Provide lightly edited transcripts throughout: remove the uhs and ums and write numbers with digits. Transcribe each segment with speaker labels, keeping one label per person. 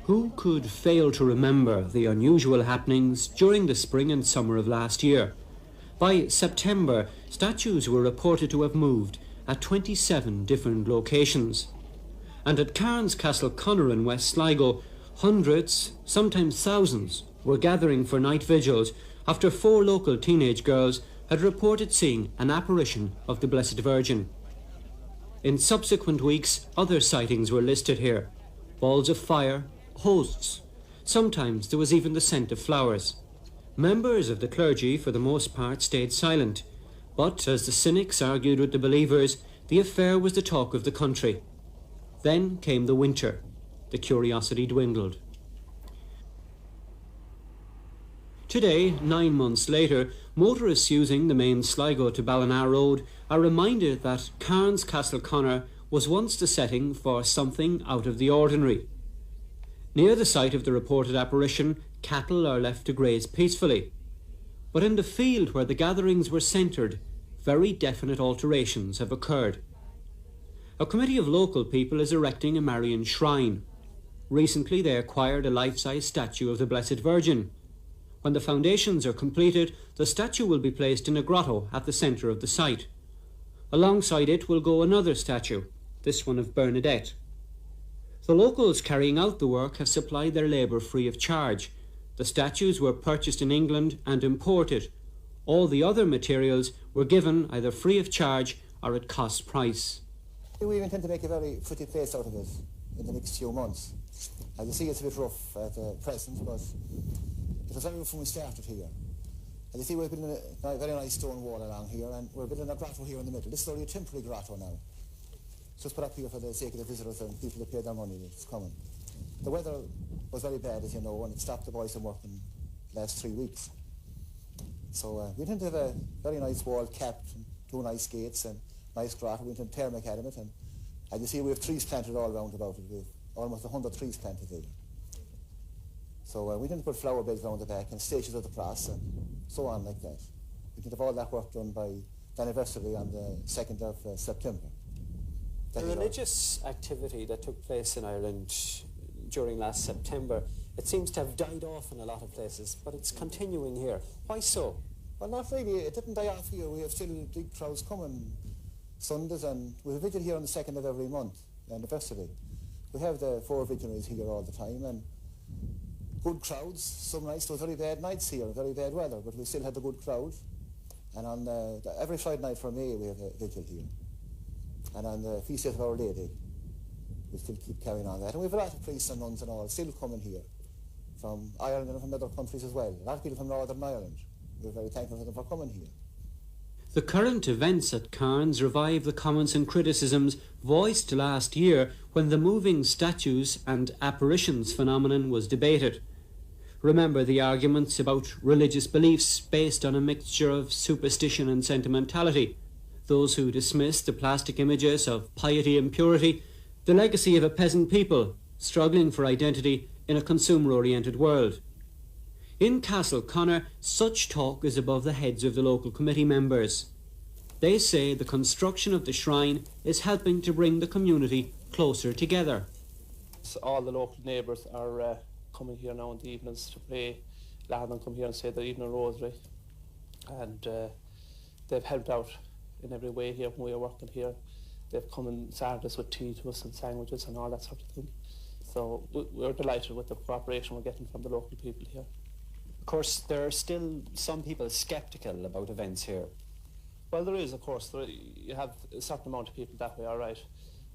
Speaker 1: Who could fail to remember the unusual happenings during the spring and summer of last year? By September, statues were reported to have moved at 27 different locations. And at Cairns Castle Conor in West Sligo, hundreds, sometimes thousands, were gathering for night vigils after 4 local teenage girls had reported seeing an apparition of the Blessed Virgin. In subsequent weeks, other sightings were listed here. Balls of fire, hosts. Sometimes there was even the scent of flowers. Members of the clergy, for the most part, stayed silent. But, as the cynics argued with the believers, the affair was the talk of the country. Then came the winter. The curiosity dwindled. Today, 9 months later, motorists using the main Sligo to Ballina Road are reminded that Cairns Castle Conor was once the setting for something out of the ordinary. Near the site of the reported apparition, cattle are left to graze peacefully. But in the field where the gatherings were centred, very definite alterations have occurred. A committee of local people is erecting a Marian shrine. Recently they acquired a life-size statue of the Blessed Virgin. When the foundations are completed, the statue will be placed in a grotto at the centre of the site. Alongside it will go another statue, this one of Bernadette. The locals carrying out the work have supplied their labour free of charge. The statues were purchased in England and imported. All the other materials were given either free of charge or at cost price.
Speaker 2: We intend to make a very pretty place out of it in the next few months. As you see, it's a bit rough at present, but it was very rough when we started here. As you see, we're building a very nice stone wall along here, and we're building a grotto here in the middle. This is only a temporary grotto now. It's just put up here for the sake of the visitors and people that pay their money that's coming. The weather was very bad, as you know, and it stopped the boys from working the last 3 weeks. So we intend to have a very nice wall capped, and 2 nice gates and nice grotto. We intend to thermic out of it, and as you see, we have trees planted all round about it. We have almost 100 trees planted here. So we intend to put flower beds around the back and stages of the cross and so on like that. We intend to have all that work done by the anniversary on the 2nd of September.
Speaker 1: The religious activity that took place in Ireland during last September, it seems to have died off in a lot of places, but it's continuing here. Why so?
Speaker 2: Well, not really. It didn't die off here. We have still big crowds coming Sundays, and we have a vigil here on the 2nd of every month, the anniversary. We have the 4 vigilaries here all the time, and good crowds. Some nights there was very bad nights here, very bad weather, but we still had the good crowd. And on every Friday night for May, we have a vigil here. And on the Feast of Our Lady, we still keep carrying on that. And we have a lot of priests and nuns and all still coming here from Ireland and from other countries as well. A lot of people from Northern Ireland. We're very thankful to them for coming here.
Speaker 1: The current events at Cairns revive the comments and criticisms voiced last year when the moving statues and apparitions phenomenon was debated. Remember the arguments about religious beliefs based on a mixture of superstition and sentimentality. Those who dismissed the plastic images of piety and purity, the legacy of a peasant people struggling for identity in a consumer-oriented world. In Castle Conor, such talk is above the heads of the local committee members. They say the construction of the shrine is helping to bring the community closer together.
Speaker 3: All the local neighbours are coming here now in the evenings to pray. A lot of them come here and say their evening rosary, and they've helped out in every way here when we are working here. They've come and served us with tea to us and sandwiches and all that sort of thing. So we're delighted with the cooperation we're getting from the local people here.
Speaker 4: Of course, there are still some people sceptical about events here.
Speaker 3: Well, there is, of course. You have a certain amount of people that way, all right.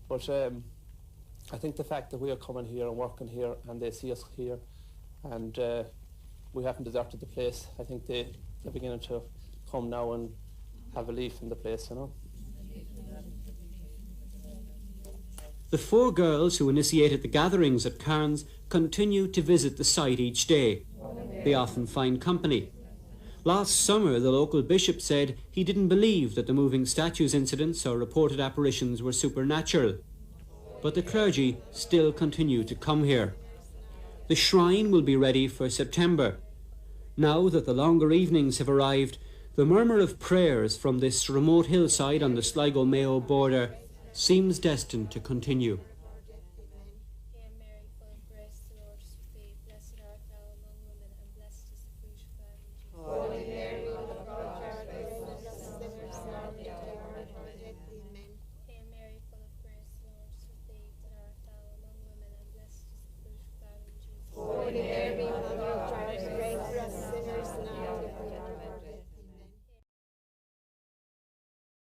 Speaker 3: But I think the fact that we are coming here and working here and they see us here and we haven't deserted the place, I think they're beginning to come now and have a leaf in the place, you know.
Speaker 1: The 4 girls who initiated the gatherings at Cairns continue to visit the site each day. They often find company. Last summer, the local bishop said he didn't believe that the moving statues incidents or reported apparitions were supernatural. But the clergy still continue to come here. The shrine will be ready for September. Now that the longer evenings have arrived, the murmur of prayers from this remote hillside on the Sligo-Mayo border seems destined to continue.